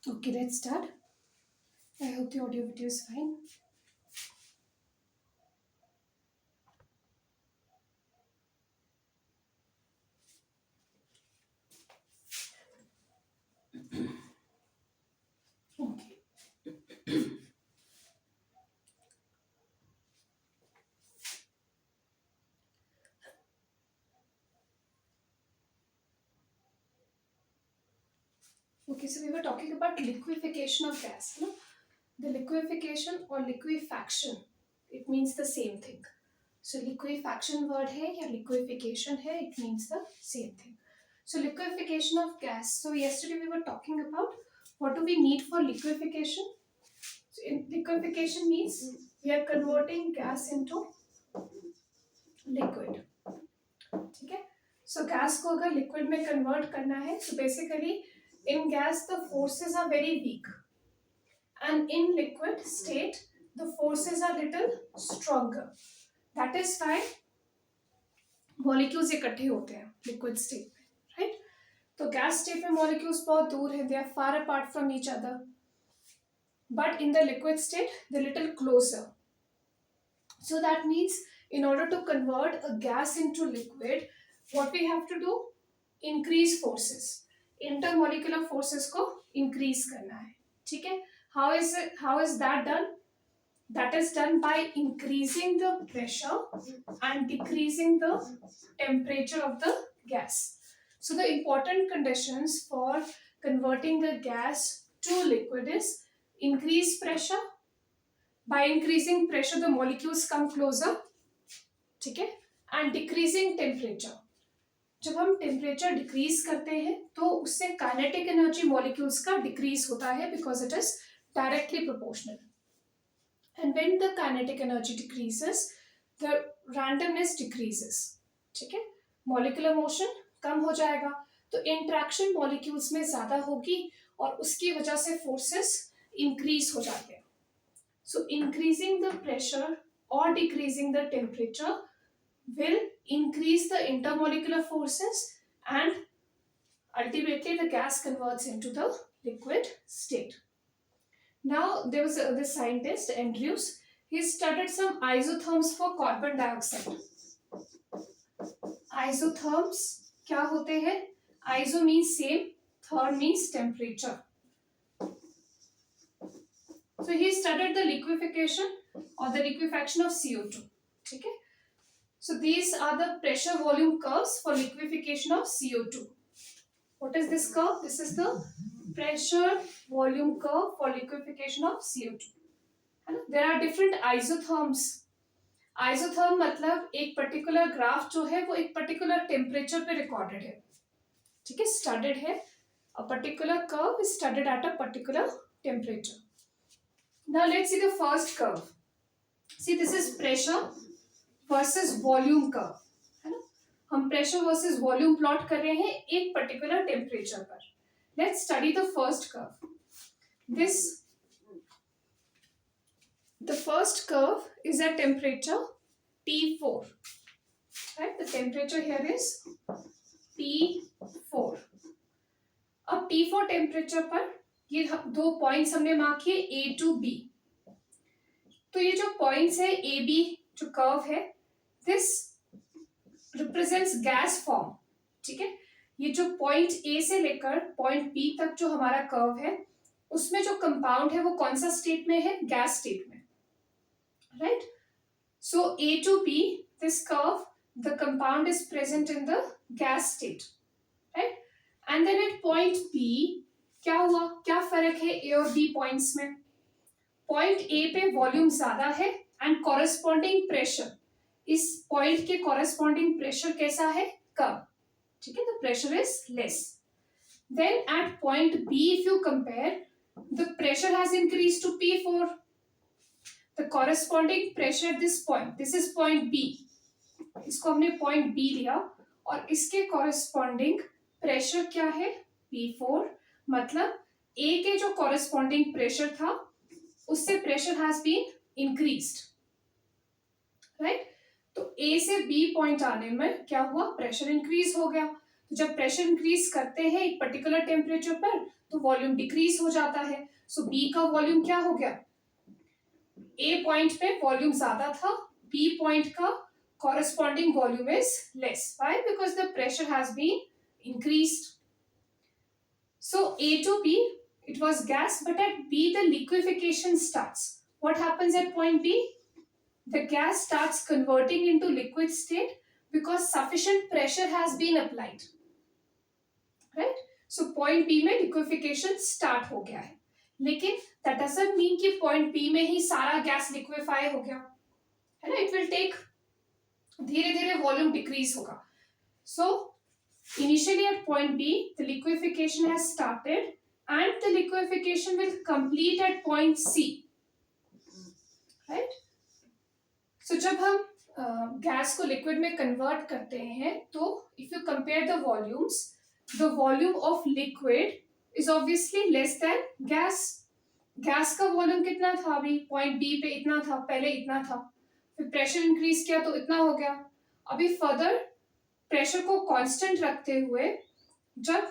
Okay, let's start. I hope the audio video is fine. Okay. Okay, so we were talking about liquefaction of gas. No? The liquefaction or liquefaction, it means the same thing. So liquefaction word है या liquefaction है, it means the same thing. So liquefaction of gas. So yesterday we were talking about what do we need for liquefaction. So in liquefaction means we are converting gas into liquid. ठीक है. So gas को अगर liquid में convert करना है, so basically in gas the forces are very weak, and in liquid state the forces are little stronger. That is why molecules इकट्ठे होते हैं liquid state में, right? तो gas state में molecules बहुत दूर हैं, they are far apart from each other. But in the liquid state they're little closer. So that means in order to convert a gas into liquid, what we have to do? Increase forces. Intermolecular forces को increase करना है. ठीक है? How is that done? That is done by increasing the pressure and decreasing the temperature of the gas. So the important conditions for converting the gas to liquid is increase pressure. By increasing pressure the molecules come closer. ठीक है? And decreasing temperature. जब हम temperature decrease करते हैं तो उससे kinetic energy molecules का decrease होता है because it is directly proportional. And when the kinetic energy decreases the randomness decreases. ठीक है. मॉलिक्यूलर मोशन कम हो जाएगा तो इंटरेक्शन मॉलिक्यूल्स में ज्यादा होगी और उसकी वजह से फोर्सेस इंक्रीज हो जाते हैं. सो इंक्रीजिंग द प्रेशर और decreasing the temperature will increase the intermolecular forces and ultimately the gas converts into the liquid state. Now there was this scientist Andrews. He studied some isotherms for carbon dioxide. Isotherms क्या होते हैं? Iso means same, therm means temperature. So he studied the liquefaction or the liquefaction of CO2. ठीक है. So these are the pressure volume curves for liquefaction of CO2. What is this curve? This is the pressure volume curve for liquefaction of CO2. There are different isotherms. Isotherm मतलब एक particular graph जो है वो एक particular temperature पे recorded है. ठीक है, studied है. A particular curve is studied at a particular temperature. Now let's see the first curve. See, this is pressure versus volume curve है ना. हम प्रेशर वर्सेस वॉल्यूम प्लॉट कर रहे हैं एक पर्टिकुलर टेम्परेचर पर. Let's study the first curve. The first curve is at temperature T4, right? The temperature here is T4. अब T4 temperature पर ये दो पॉइंट्स हमने मार्क किए A to B. तो ये जो पॉइंट्स है A B जो कर्व है दिस रिप्रेजेंट्स गैस फॉर्म. ठीक है. ये जो पॉइंट ए से लेकर पॉइंट बी तक जो हमारा कर्व है उसमें जो कंपाउंड है वो कौन सा स्टेट में है? गैस स्टेट में, right. So A to B this curve the compound is present in the gas state, right. And then at point B क्या हुआ? क्या फर्क है ए और बी पॉइंट्स में? पॉइंट ए पे वॉल्यूम ज्यादा है एंड कॉरेस्पॉन्डिंग प्रेशर इस पॉइंट के कॉरेस्पॉन्डिंग प्रेशर कैसा है? कम. ठीक है. The pressure is less. Then at point B if you compare the pressure has increase to P4. The corresponding pressure this point, this is point B, इसको हमने point B लिया और इसके कॉरेस्पॉन्डिंग प्रेशर क्या है? P4. मतलब ए के जो कॉरेस्पॉन्डिंग प्रेशर था उससे pressure has been increased, right. तो ए से बी पॉइंट आने में क्या हुआ? प्रेशर इंक्रीज हो गया. तो जब प्रेशर इंक्रीज करते हैं एक पर्टिकुलर टेम्परेचर पर तो वॉल्यूम डिक्रीज हो जाता है। सो बी का वॉल्यूम क्या हो गया, ए पॉइंट पे वॉल्यूम ज्यादा था, बी पॉइंट का corresponding volume is less. Why? Because the pressure has been increased. So A to B, it was gas, but at B the liquefaction starts. What happens at point B? The gas starts converting into liquid state because sufficient pressure has been applied. Right? So point B में liquefaction start हो गया है, लेकिन that doesn't mean कि point B में ही सारा gas liquefy हो गया है ना. It will take, धीरे धीरे वॉल्यूम डिक्रीज होगा. So initially at point B the liquefaction has started and the liquefaction will complete at point C. Right. So जब हम गैस को लिक्विड में कन्वर्ट करते हैं तो if you compare the volumes, the volume of liquid is obviously less than gas. Gas का volume कितना था अभी पॉइंट बी पे, इतना था, पहले इतना था, फिर प्रेशर इंक्रीज किया तो इतना हो गया. अभी फर्दर प्रेशर को कांस्टेंट रखते हुए जब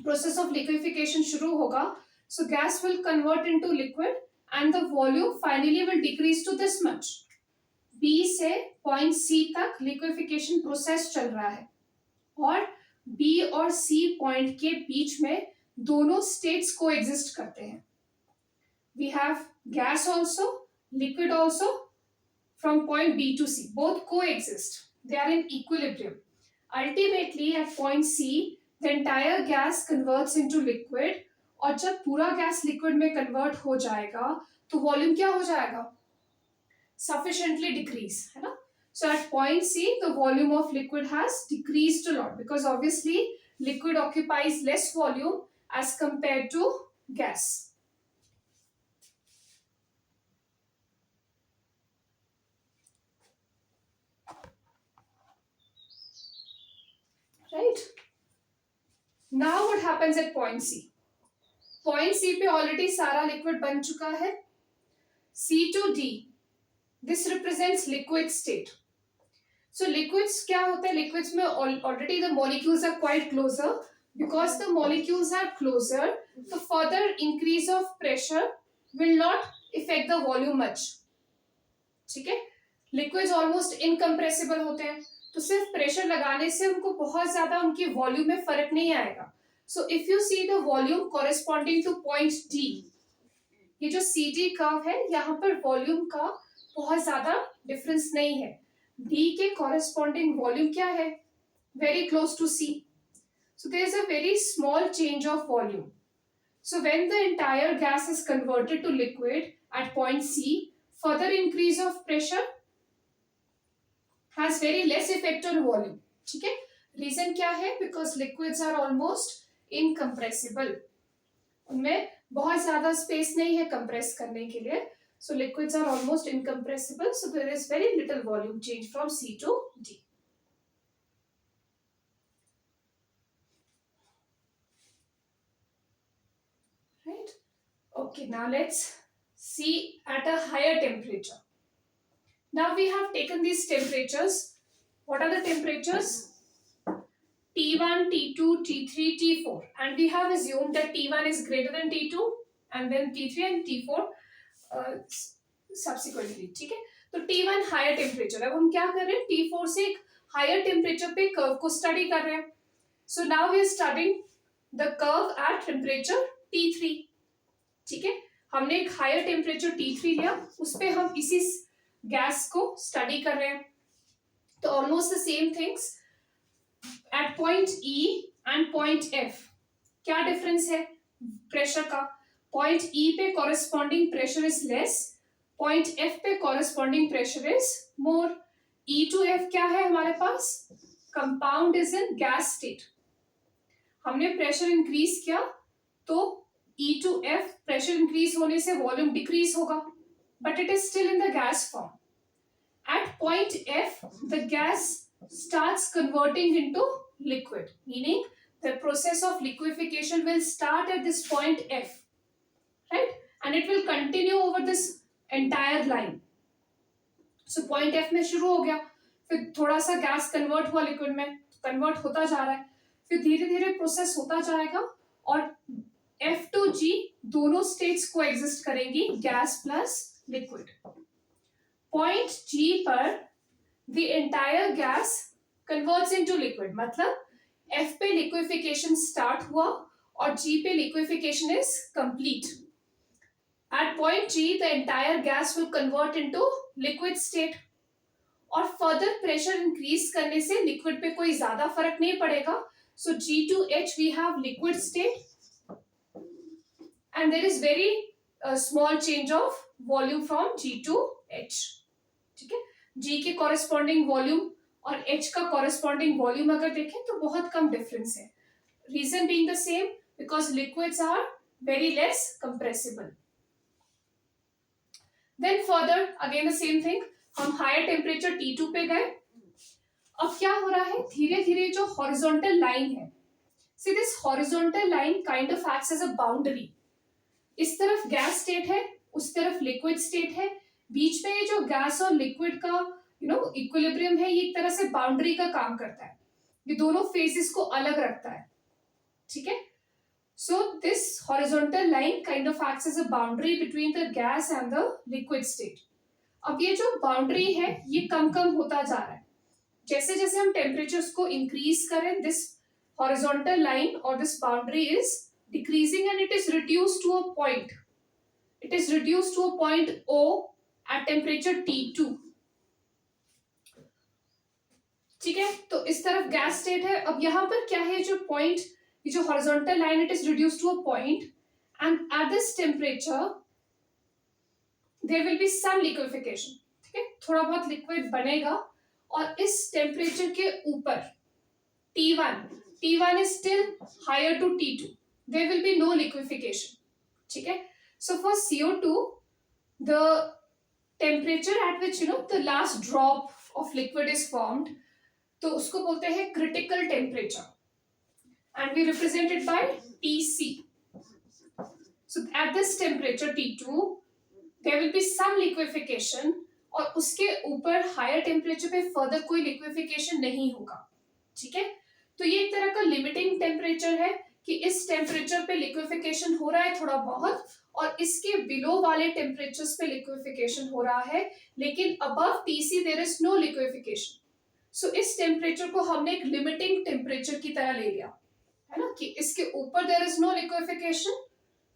प्रोसेस ऑफ लिक्विफिकेशन शुरू होगा, so gas will convert into liquid and the volume finally will decrease to this much. B से पॉइंट सी तक लिक्विफिकेशन प्रोसेस चल रहा है और बी और सी पॉइंट के बीच में दोनों स्टेट्स को एग्जिस्ट करते हैं. We have gas also, liquid also. From point B to C, both coexist. They are in equilibrium. Ultimately, at point C, the entire gas converts into liquid. और जब पूरा gas liquid में convert हो जाएगा तो volume क्या हो जाएगा, sufficiently decrease, है ना. So at point C, the volume of liquid has decreased a lot because obviously liquid occupies less volume as compared to gas. Right. Now what happens at point C? Point C पे already सारा liquid बन चुका है. C to D, this represents liquid state. So liquids क्या होते हैं, liquids में already the molecules are quite closer. Because the molecules are closer, the further increase of pressure will not affect the volume much. ठीक है. Liquids almost incompressible होते हैं, तो सिर्फ प्रेशर लगाने से उनको बहुत ज्यादा उनकी वॉल्यूम में फर्क नहीं आएगा. सो if you see the volume corresponding two point D, ये जो सी डी कर्व है यहाँ पर वॉल्यूम का बहुत ज्यादा डिफरेंस नहीं है. डी के कॉरेस्पॉन्डिंग वॉल्यूम क्या है, very close to C. So there is a very small change of volume. So when the entire gas is converted to liquid at point C, further increase of pressure has very less effect on volume. ठीक है. Reason क्या है, because liquids are almost incompressible, उनमें बहुत ज्यादा space नहीं है compress करने के लिए. So liquids are almost incompressible, so there is very little volume change from C to D. Right. Okay, now let's see at a higher temperature. Now we have taken these temperatures. What are the temperatures? T1, T2, T3, T4. And we have assumed that T1 is greater than T2 and then T3 and T4 subsequently. ठीक है. तो T1 higher temperature. अब हम क्या कर रहे हैं, T4 से एक higher temperature पे curve को study कर रहे हैं. So now we are studying the curve at temperature T3. ठीक है. हमने एक higher temperature T3 लिया, उस पे हम इसी गैस को स्टडी कर रहे हैं. तो almost the same things at point E and point F. क्या डिफरेंस है प्रेशर का, पॉइंट ई पे corresponding pressure is less, point F पे corresponding pressure is more. E to F क्या है हमारे पास, compound is in gas state. हमने प्रेशर इंक्रीज किया तो E to F pressure increase होने से वॉल्यूम डिक्रीज होगा, but it is still in the gas form. At point F, the gas starts converting into liquid, meaning the process of liquefaction will start at this point F, right? And it will continue over this entire line. So point F में शुरू हो गया, फिर थोड़ा सा gas convert हुआ liquid में, convert होता जा रहा है, फिर धीरे धीरे प्रोसेस होता जाएगा और F2G दोनों स्टेट्स को एग्जिस्ट करेंगी gas plus liquid. Point G पर the entire gas converts into liquid, मतलब F पे लिक्विफिकेशन स्टार्ट हुआ और G पे liquefaction is complete. At point G the entire gas will convert into liquid state, और further pressure increase करने से liquid पे कोई ज्यादा फर्क नहीं पड़ेगा। So G2H we have liquid state and there is very small change of volume from G2H। ठीक है, G के कॉरेस्पॉन्डिंग वॉल्यूम और H का कॉरेस्पॉन्डिंग वॉल्यूम अगर देखें तो बहुत कम डिफरेंस है। Reason being the same, because liquids are very less compressible. Then further again the same thing, हम हायर टेम्परेचर T2 पे गए। अब क्या हो रहा है, धीरे धीरे जो हॉरिजॉन्टल लाइन है, see this horizontal line kind of acts as a boundary. इस तरफ गैस स्टेट है, उस तरफ लिक्विड स्टेट है, बीच में ये जो गैस और लिक्विड का इक्विलिब्रियम है, ये एक तरह से बाउंड्री का काम करता है, ये दोनों फेसेस को अलग रखता है। ठीक है, so this horizontal line kind of acts as a boundary between the gas and the liquid state. अब ये जो बाउंड्री है ये कम कम होता जा रहा है, जैसे जैसे हम टेम्परेचर्स को इंक्रीज करें, दिस हॉरिजॉन्टल लाइन और this boundary is decreasing and it is reduced to a point, it is reduced to a point O at temperature T2। ठीक है, तो इस तरफ गैस स्टेट है। अब यहाँ पर क्या है, जो पॉइंट, ये जो horizontal line, it is reduced to a point and at this temperature there will be some liquefaction. ठीक है, थोड़ा बहुत लिक्विड बनेगा, और इस टेम्परेचर के ऊपर T1 is still higher to T2, there will be no liquefaction. ठीक है, so for CO2 the temperature at which the last drop of liquid is formed, तो उसको बोलते हैं critical temperature and we represent it by Tc. So at this temperature T2 there will be some liquefaction, और उसके ऊपर higher temperature पे further कोई liquefaction नहीं होगा। ठीक है, तो ये एक तरह का लिमिटिंग टेम्परेचर है कि इस टेम्परेचर पे लिक्विफिकेशन हो रहा है थोड़ा बहुत, और इसके बिलो वाले टेम्परेचर्स पे लिक्विफिकेशन हो रहा है, लेकिन above Tc there is no liquefaction. So इस टेम्परेचर को हमने एक लिमिटिंग टेम्परेचर की तरह ले लिया है ना, कि इसके ऊपर there is no liquefaction,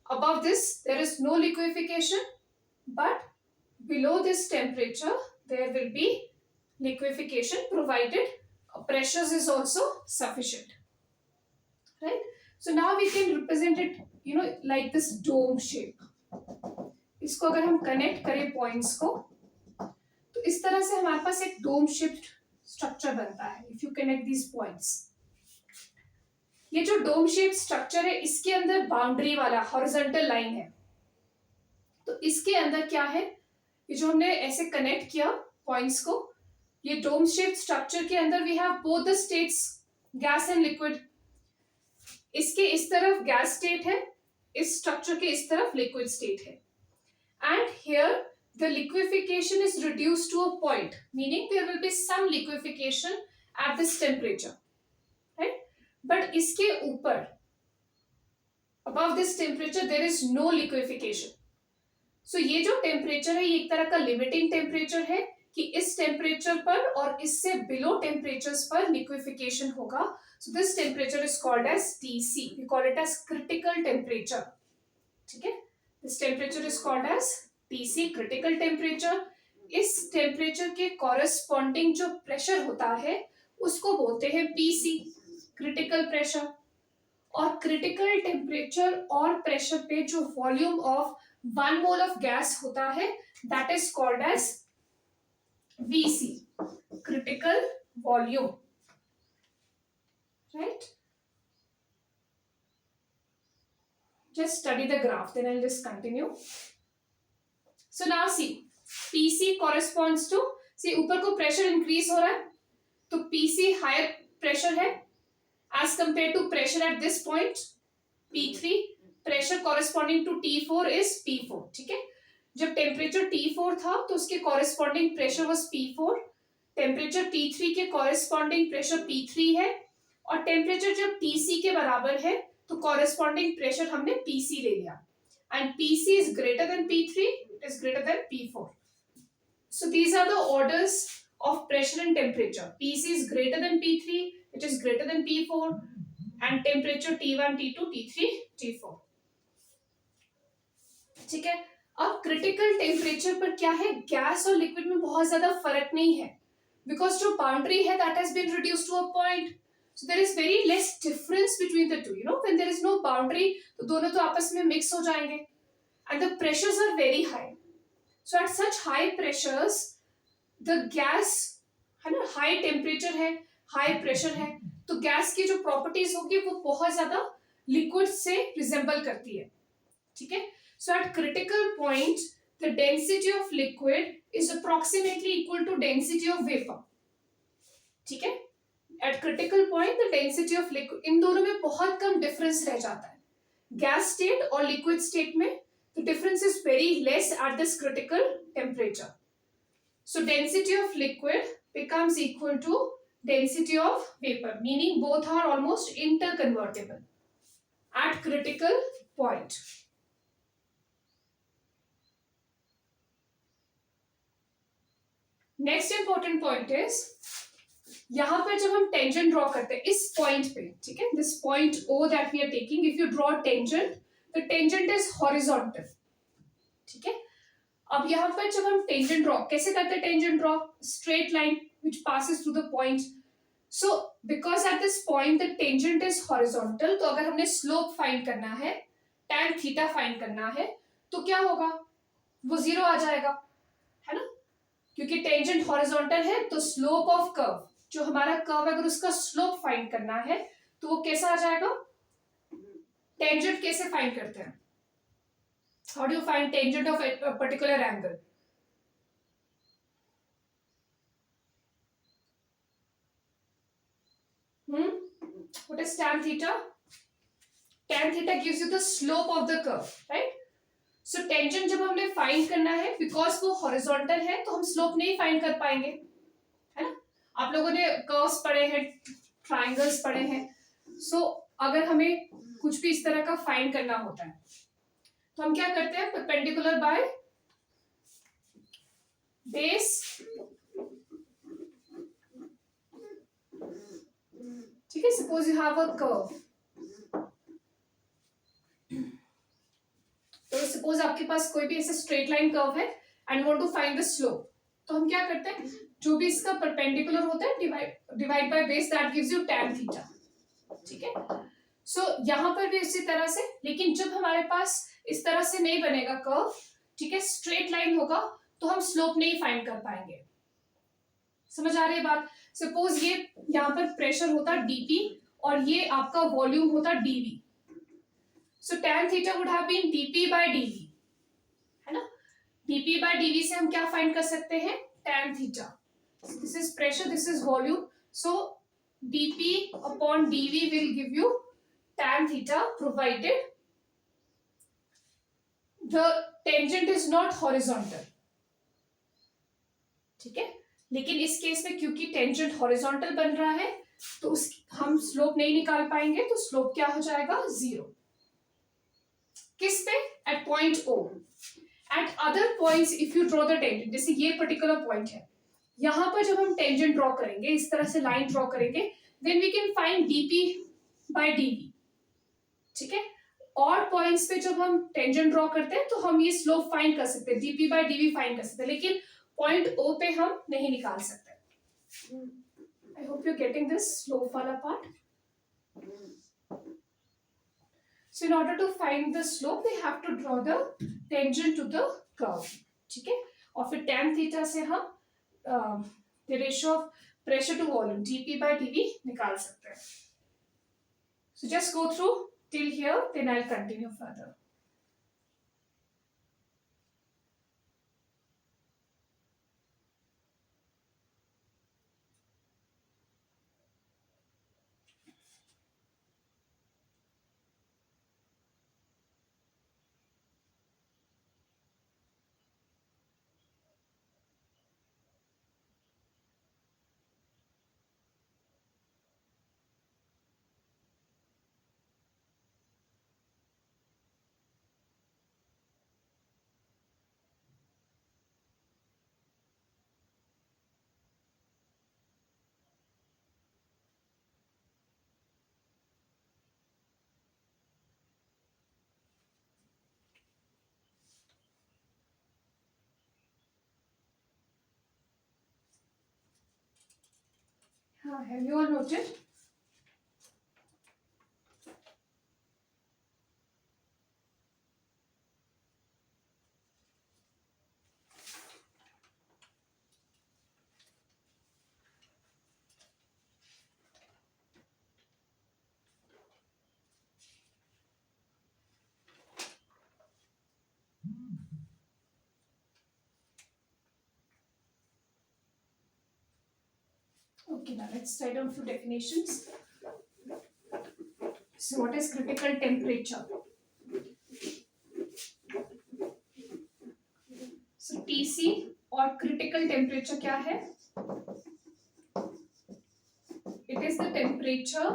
above this there is no liquefaction, but below this temperature there will be liquefaction provided pressures is also sufficient, right? So now we can represent it like this dome shape. इसको अगर हम connect करें points को, तो इस तरह से हमारे पास एक डोम शेप्ड स्ट्रक्चर बनता है। If you connect these points, ये जो डोम शेप स्ट्रक्चर है इसके अंदर बाउंड्री वाला हॉरिजॉन्टल लाइन है, तो इसके अंदर क्या है, ये जो हमने ऐसे कनेक्ट किया पॉइंट्स को, ये डोम शेप स्ट्रक्चर के अंदर we have both the states gas and liquid. इसके इस तरफ गैस स्टेट है, इस स्ट्रक्चर के इस तरफ लिक्विड स्टेट है, and here the liquefaction is reduced to a point, meaning there will be some liquefaction at this temperature, right? But इसके ऊपर above this temperature there is no liquefaction. So ये जो temperature है ये एक तरह का लिमिटिंग टेम्परेचर है कि इस टेम्परेचर पर और इससे बिलो टेम्परेचर्स पर लिक्विफिकेशन होगा। So this temperature is called as Tc, we call it as critical temperature. ठीक है, this temperature is called as Tc, critical temperature. इस टेम्परेचर के कॉरेस्पॉन्डिंग जो प्रेशर होता है उसको बोलते हैं Pc, क्रिटिकल प्रेशर। और क्रिटिकल टेम्परेचर और प्रेशर पे जो volume of 1 mole of gas होता है that is called as Vc, critical volume, right? Just study the graph, then I'll just continue. So now see, Pc corresponds to, see ऊपर को pressure increase हो रहा है तो Pc हायर प्रेशर है as compared to pressure at this point P3, pressure corresponding to T4 is P4। ठीक है, जब टेम्परेचर T4 था तो उसके corresponding pressure was P4, temperature T3 के कॉरेस्पॉन्डिंग प्रेशर P3 है, और टेम्परेचर जब Tc के बराबर है तो कॉरेस्पॉन्डिंग प्रेशर हमने Pc ले लिया, and Pc is greater than P3, it is greater than P4. So these are the orders of pressure and temperature. Pc is greater than P3, it is greater than P4, and temperature T1, T2, T3, T4. ठीक है. अब critical temperature पर क्या है, gas और liquid में बहुत ज्यादा फर्क नहीं है, बिकॉज जो बाउंड्री है that has been reduced to a point, so there is very less difference between the two. You know when there is no boundary तो दोनों तो आपस में मिक्स हो जाएंगे, and the pressures are very high. So at such high pressures, the gas है ना, high temperature है, हाई प्रेशर है, तो गैस की जो प्रॉपर्टीज होगी वो बहुत ज्यादा लिक्विड से रिजेंबल करती है. ठीक है. So at critical point the density of liquid is approximately equal to density of vapour. ठीक है. At critical point the density of liquid, इन दोनों में बहुत कम डिफरेंस रह जाता है. गैस स्टेट और लिक्विड स्टेट में the difference is very less at this critical temperature. So density of liquid becomes equal to density of vapor, meaning both are almost interconvertible at critical point. Next important point is यहां पर जब हम tangent draw करते हैं इस point पे, ठीक है, this point O that we are taking, if you draw tangent, the tangent is horizontal. ठीक है. अब यहाँ पर जब हम टेंजेंट ड्रॉ कैसे करते हैं, tangent draw straight line which passes through the point. So because at this point the tangent is horizontal, तो अगर हमने स्लोप फाइंड करना है, tan थीटा फाइंड करना है, तो क्या होगा, वो जीरो आ जाएगा, है ना, क्योंकि टेंजेंट हॉरिजॉन्टल है. तो स्लोप ऑफ कर्व, जो हमारा कर्व है, अगर उसका स्लोप फाइंड करना है तो वो कैसा आ जाएगा. टेंजेंट कैसे फाइंड करते हैं, how do you find tangent of a particular angle? What is tan theta? Tan theta gives you the slope of the curve, right? So tangent जब हमने फाइंड करना है, because वो horizontal है तो हम स्लोप नहीं फाइंड कर पाएंगे, है ना. आप लोगों ने कर्व्स पढ़े हैं, ट्राइंगल्स पढ़े हैं. सो अगर हमें कुछ भी इस तरह का फाइंड करना होता है तो हम क्या करते हैं, परपेंडिकुलर बाय बेस. ठीक है. Suppose you have a curve, तो सपोज आपके पास कोई भी ऐसा स्ट्रेट लाइन कर्व है and want to find the slope, तो हम क्या करते हैं, जो भी इसका परपेंडिकुलर होता है divide by base, that gives you tan theta. ठीक है. सो यहां पर भी इसी तरह से, लेकिन जब हमारे पास इस तरह से नहीं बनेगा कर्व, ठीक है, स्ट्रेट लाइन होगा, तो हम स्लोप नहीं फाइंड कर पाएंगे. समझ आ रही है बात. सपोज ये यहाँ पर प्रेशर होता dP और ये आपका वॉल्यूम होता dV. So tan theta would have been dP by dV, है ना. dP by dV से हम क्या फाइंड कर सकते हैं, tan theta. This is pressure, this is volume, so dP upon dV will give you tan theta provided the tangent is not horizontal. ठीक है. लेकिन इस केस में क्योंकि टेंजेंट हॉरिजॉन्टल बन रहा है तो हम स्लोप नहीं निकाल पाएंगे, तो स्लोप क्या हो जाएगा, जीरो. किस पे, at point O. At other points if you draw the tangent, जैसे ये पर्टिकुलर पॉइंट है, यहां पर जब हम टेंजेंट ड्रॉ करेंगे, इस तरह से लाइन ड्रॉ करेंगे, then we can find dP by dV. ठीक है. और पॉइंट्स पे जब हम टेंजेंट ड्रॉ करते हैं तो हम ये स्लोप फाइंड कर सकते हैं, dP by dV फाइंड कर सकते हैं, लेकिन पॉइंट O पे हम नहीं निकाल सकते. I hope you getting this slope वाला part. So in order to find the slope we have to draw the tangent to the curve. ठीक है. और फिर tan थीटा से हम the ratio of pressure to volume dP by dV निकाल सकते हैं. So just go through till here, then I'll continue further. Have you all noted? Okay, now let's write down few definitions. So what is critical temperature? So TC और critical temperature क्या है? It is the temperature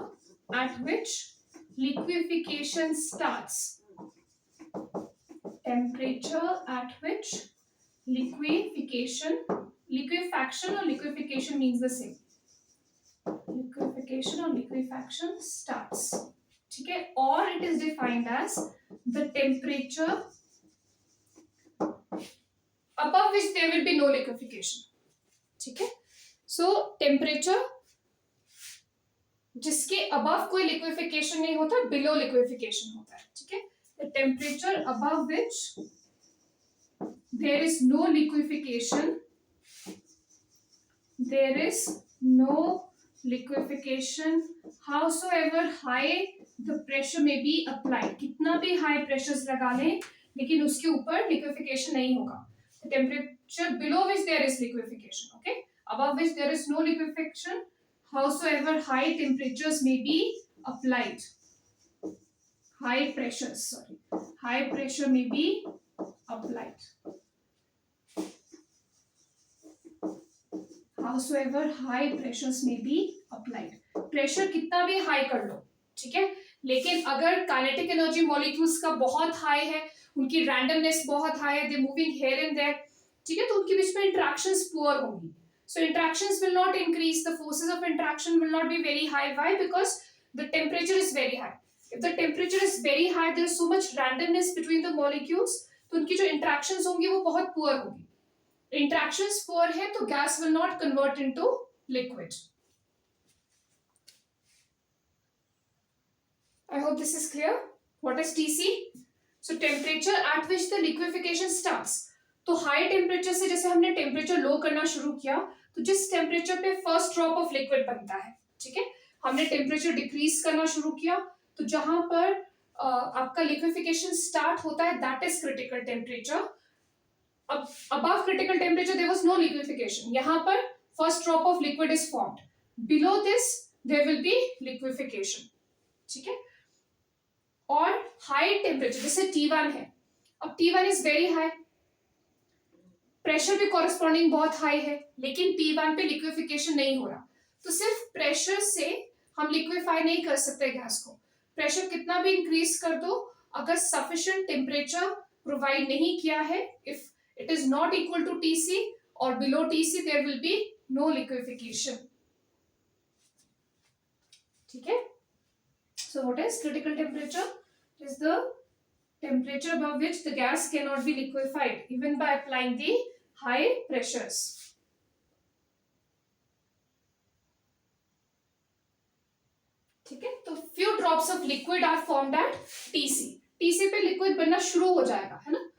at which liquefaction starts. Temperature at which liquefaction or liquefaction means the same. Liquefaction or liquefaction starts. ठीक है, or it is defined as the temperature above which there will be no liquefaction. ठीक है, so temperature जिसके above कोई liquefaction नहीं होता, below liquefaction होता है. ठीक है, the temperature above which there is no liquefaction, there is no liquefaction, howsoever high the pressure may be applied. कितना भी high pressures लगा लें लेकिन उसके ऊपर liquefaction नहीं होगा. The temperature below which there is liquefaction, okay, above which there is no liquefaction, howsoever high temperatures may be applied. High pressure may be applied. Howsoever high pressures may be applied. Pressure कितना भी high कर लो, ठीक है, लेकिन अगर kinetic energy molecules का बहुत high है, उनकी randomness बहुत high है, they moving here and there, ठीक है, तो उनके बीच में interactions poor होंगी. So interactions will not increase. The forces of interaction will not be very high. Why? Because the temperature is very high. If the temperature is very high, there is so much randomness between the molecules. तो उनकी जो interactions होंगी वो बहुत poor होंगी. Interactions poor है तो gas will not convert into liquid. I hope this is clear. What is TC? So temperature at which the liquefaction starts. तो हाई टेम्परेचर से जैसे हमने टेम्परेचर लो करना शुरू किया तो जिस टेम्परेचर पे फर्स्ट ड्रॉप ऑफ लिक्विड बनता है, ठीक है, हमने टेम्परेचर डिक्रीज करना शुरू किया तो जहां पर आपका लिक्विफिकेशन स्टार्ट होता है that is critical temperature. above critical temperature there was no liquefaction. यहाँ पर first drop of liquid is formed. Below this there will be liquefaction. ठीक है, और high temperature जैसे T1 है, अब T1 is very high, pressure भी corresponding बहुत हाई है लेकिन T1 पे लिक्विफिकेशन नहीं हो रहा, तो सिर्फ प्रेशर से हम लिक्विफाई नहीं कर सकते गैस को. प्रेशर कितना भी इंक्रीज कर दो, अगर सफिशिएंट टेम्परेचर प्रोवाइड नहीं किया है, if it is not equal to TC or below TC there will be no liquefaction. ठीक है, so what is critical temperature? It is the temperature above which the gas cannot be liquefied even by applying the high pressures. ठीक है, तो few drops of liquid are formed at TC. TC पे liquid बनना शुरू हो जाएगा, है ना,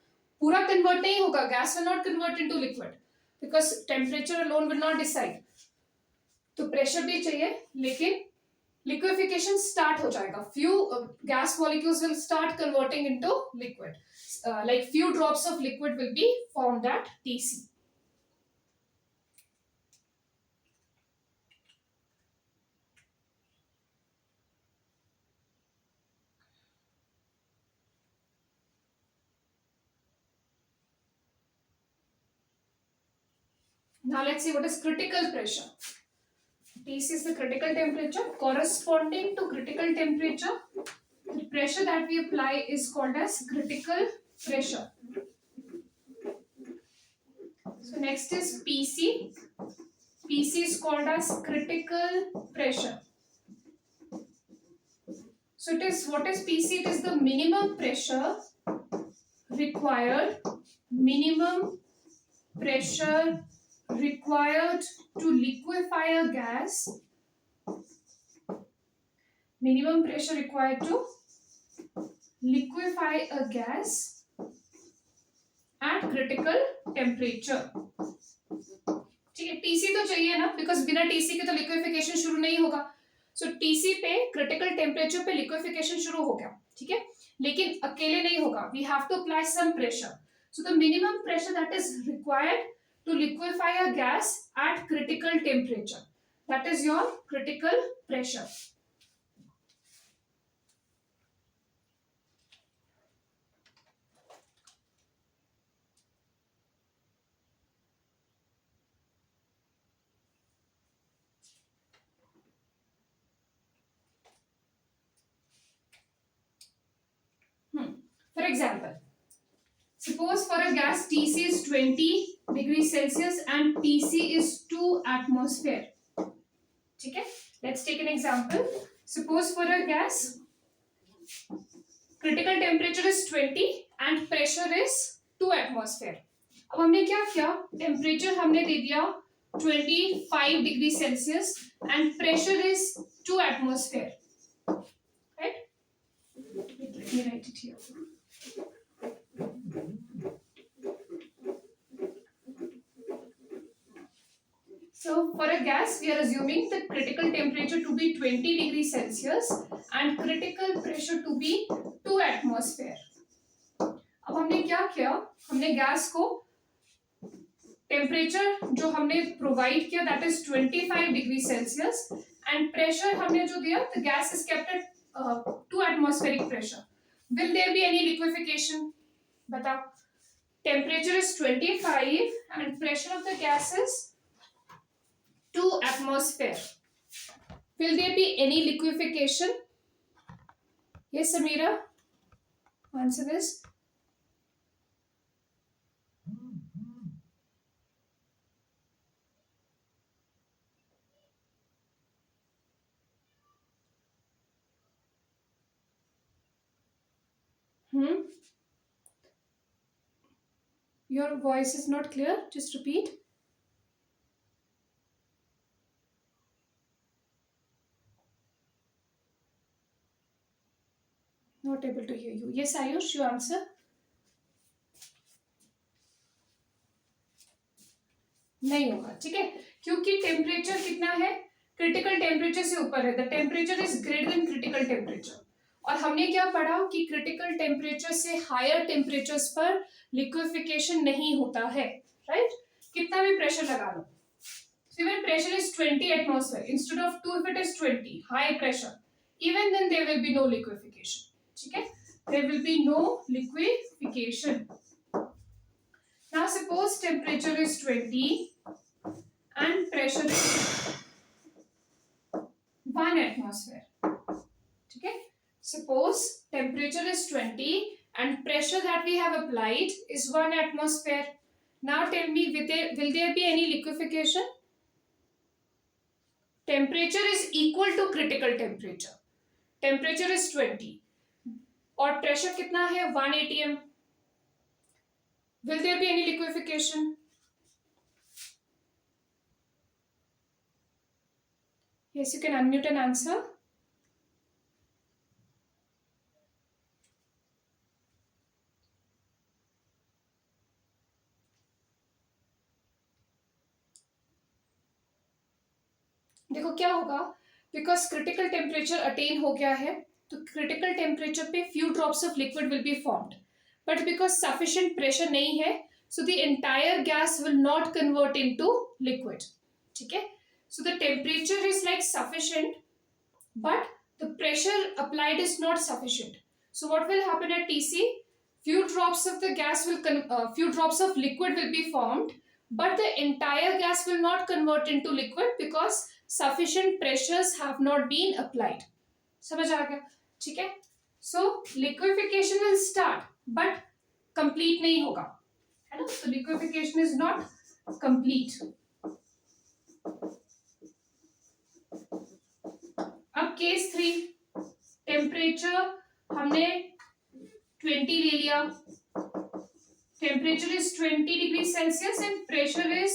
पूरा कन्वर्ट नहीं होगा. Gas will not convert into liquid because temperature alone will not decide. तो प्रेशर भी चाहिए लेकिन लिक्विफिकेशन स्टार्ट हो जाएगा. Few gas molecules will start converting into liquid, like few drops of liquid will be formed at TC. Now let's see what is critical pressure. TC is the critical temperature. Corresponding to critical temperature, the pressure that we apply is called as critical pressure. So next is PC. PC is called as critical pressure. So it is, what is PC? It is the minimum pressure required, minimum pressure required to liquefy a gas minimum pressure required to liquefy a gas at critical temperature. ठीक है, TC तो चाहिए ना, because बिना TC के तो liquefaction शुरू नहीं होगा. सो टीसी पे क्रिटिकल टेम्परेचर पे लिक्विफिकेशन शुरू हो गया. ठीक है, लेकिन अकेले नहीं होगा, we have to apply some pressure. So the minimum pressure that is required to liquefy a gas at critical temperature, that is your critical pressure. For example, suppose for a gas TC is 20 degrees Celsius and TC is 2 atmosphere. ठीक है, let's take an example. Suppose for a gas critical temperature is 20 and pressure is 2 atmosphere. अब हमने क्या किया, temperature हमने दे दिया 25 degree Celsius and pressure is 2 atmosphere. Right? Let me write it here. So for a gas, we are assuming the critical temperature to be 20 degrees Celsius and critical pressure to be 2 atmosphere. अब हमने क्या किया, हमने gas को temperature जो हमने provide किया that is 25 degree Celsius and pressure हमने जो दिया, the gas is kept at 2 atmospheric pressure. Will there be any liquefaction? बताओ. Temperature is 25 and pressure of the gas is 2 atmosphere. Will there be any liquefaction? Yes, Samira. Answer this. Your voice is not clear. Just repeat. Not able to hear you. Yes, Ayush, you answer. नहीं होगा. ठीक है, क्योंकि temperature कितना है, critical temperature से ऊपर है. The temperature is greater than critical temperature. और हमने क्या पढ़ा कि क्रिटिकल टेम्परेचर से हायर टेम्परेचर्स पर लिक्विफिकेशन नहीं होता है. राइट? कितना भी प्रेशर लगा लो. So when pressure is 20 atmosphere instead of 2, if it is 20 high pressure, even then there will be no liquefaction. ठीक है, there will be no liquefaction. Now suppose temperature is 20 and pressure is 1 atmosphere. ठीक है, suppose temperature is 20 and pressure that we have applied is 1 atmosphere. Now tell me, will there be any liquefaction? Temperature is equal to critical temperature. Temperature is 20 और pressure कितना है 1 atm. Will there be any liquefaction? Yes, you can unmute and answer. देखो क्या होगा, because critical temperature attain हो गया है तो क्रिटिकल टेम्परेचर पे few drops of liquid will be formed, but because sufficient pressure नहीं है so the entire gas will not convert into liquid. ठीक है, so the temperature is like sufficient but the pressure applied is not sufficient. So what will happen at TC, few drops of the gas will few drops of liquid will be formed, but the entire gas will not convert into liquid because sufficient pressures have not been applied. समझ आ गया? ठीक है, so liquefaction will start but complete नहीं होगा, है ना? So liquefaction is not complete. अब case 3, temperature हमने 20 ले लिया. Temperature is 20 degree Celsius and pressure is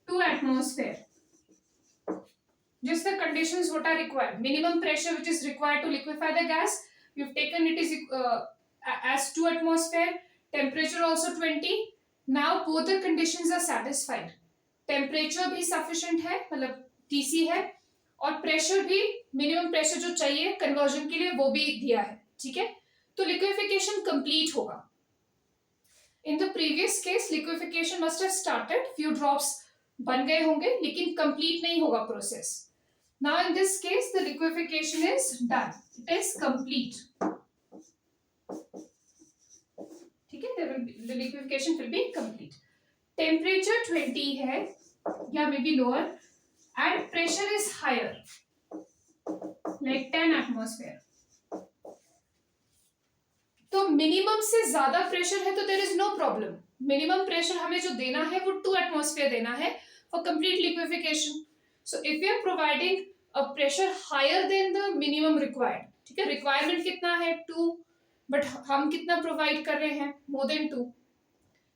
2 atmosphere. just the conditions what are required. Minimum pressure which is required to liquefy the gas, we've taken it is as 2 atmosphere, temperature also 20. Now both the conditions are satisfied. Temperature भी sufficient है, मतलब TC है, और pressure भी minimum pressure जो चाहिए conversion के लिए वो भी दिया है, ठीक है. तो लिक्विफिकेशन कंप्लीट होगा. In the previous case liquefaction must have started, few drops बन गए होंगे लेकिन कंप्लीट नहीं होगा process. Now in this case the liquefaction is done, it is complete. ठीक है, the liquefaction will be complete. Temperature 20 है या maybe lower and pressure is higher like 10 atmosphere. तो मिनिमम से ज्यादा प्रेशर है तो there is no problem. Minimum pressure हमें जो देना है वो 2 एटमॉस्फेयर देना है for complete liquefaction. So if you are providing a pressure higher than the minimum required, ठीक है, रिक्वायरमेंट कितना है 2, बट हम कितना प्रोवाइड कर रहे हैं, more than 2.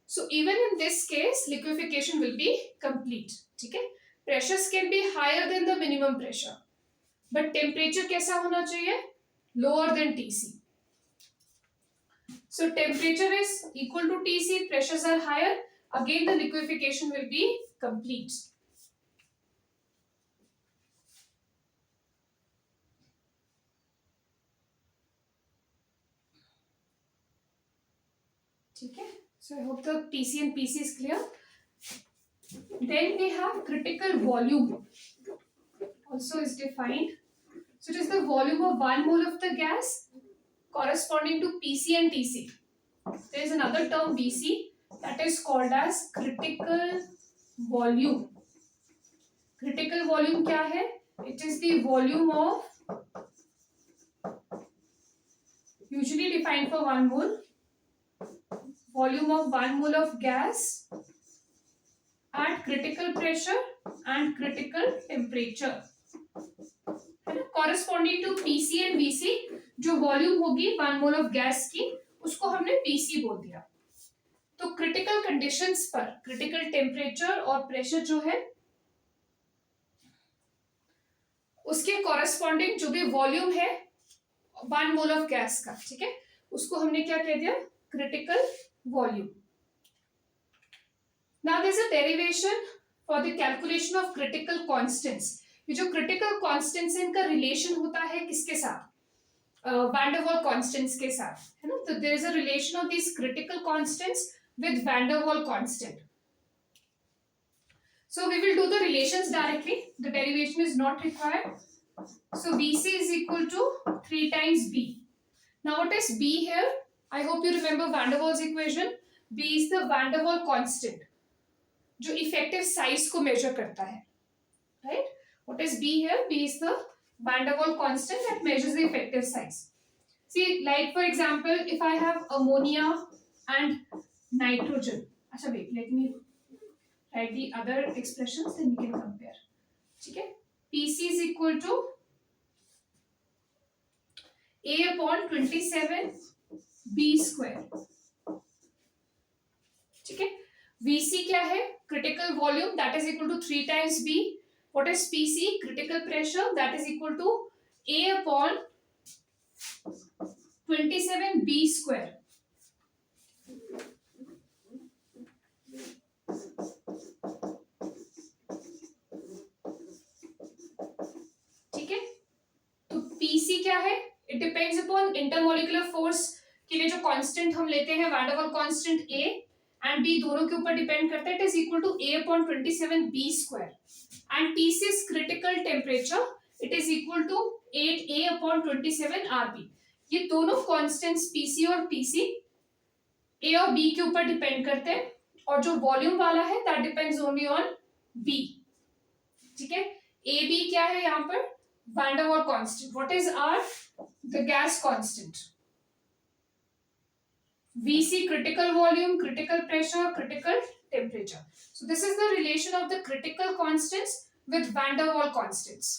So even in this case, liquefaction will be complete. ठीक है, pressures can be higher than the minimum pressure, but temperature कैसा होना चाहिए, lower than TC. So temperature is equal to TC, pressures are higher. Again, the liquefaction will be complete. ठीक है. So I hope the TC and PC is clear. Then we have critical volume also is defined. So it is the volume of 1 mole of the gas corresponding to PC and TC. There is another term BC that is called as critical volume. Critical volume क्या है? It is the volume of, usually defined for 1 mole, volume of 1 mole of gas at critical pressure and critical temperature, है ना. corresponding to PC and VC, जो volume होगी 1 mole of gas की उसको हमने PC बोल दिया. तो क्रिटिकल कंडीशंस पर क्रिटिकल टेम्परेचर और प्रेशर जो है उसके कॉरेस्पॉन्डिंग जो भी वॉल्यूम है 1 मोल ऑफ गैस का, ठीक है, उसको हमने क्या कह दिया, critical volume. Now there is a derivation for the calculation of critical constants. ये जो critical constants है इनका relation होता है किसके साथ, van der Waal constants के साथ, है ना. तो there is a relation of these critical constants with van der Waal constant. So we will do the relations directly. The derivation is not required. So VC is equal to 3 times B. Now what is B here? I hope you remember van der Waals equation. B is the van der Waal constant जो effective size को measure करता है, right. What is B here, B is the van der वाल constant that measures the effective size. See like for example if I have ammonia and nitrogen, अच्छा wait let me write the other expressions then we can compare. ठीक है, PC is equal to a upon 27 b square. ठीक है, VC क्या है, critical volume that is equal to 3 times B. What is PC, critical pressure that is equal to A upon 27 B square. ठीक है, तो PC क्या है, it depends upon intermolecular force के लिए जो कांस्टेंट हम लेते हैं वैन डर वाल कांस्टेंट A एंड B दोनों के ऊपर डिपेंड करता है. It is equal to A upon 27 B square. And TC is critical temperature, it is equal to 8A upon 27 RB. ये दोनों कांस्टेंट्स PC और TC A और B के ऊपर डिपेंड करते हैं और जो वॉल्यूम वाला है that depends only on B. ठीक है, AB क्या है यहाँ पर, वैन डर वाल constant. What is R, the gas constant. VC critical volume, critical pressure, critical temperature. So this is the relation of the critical constants with van der Waal constants.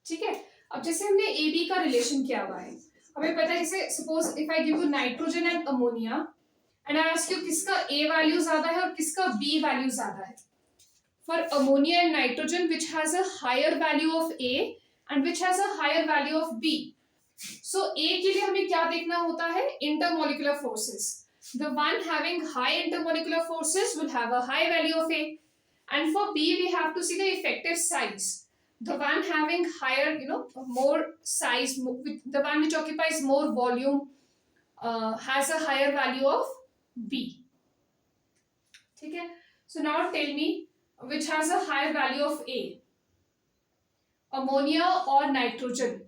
ठीक है, अब जैसे हमने ए बी का relation किया हुआ है, हमें पता है जैसे suppose if I give you nitrogen and ammonia and I ask you किसका ए वैल्यू ज्यादा है और किसका बी वैल्यू ज्यादा है. For ammonia and nitrogen which has a higher value of A and which has a higher value of B. So A के लिए हमें क्या देखना होता है, intermolecular forces. The one having high intermolecular forces will have a high value of A. And for B, we have to see the effective size. The one having higher, more size, the one which occupies more volume has a higher value of B. Okay? So now tell me which has a higher value of A. Ammonia or nitrogen?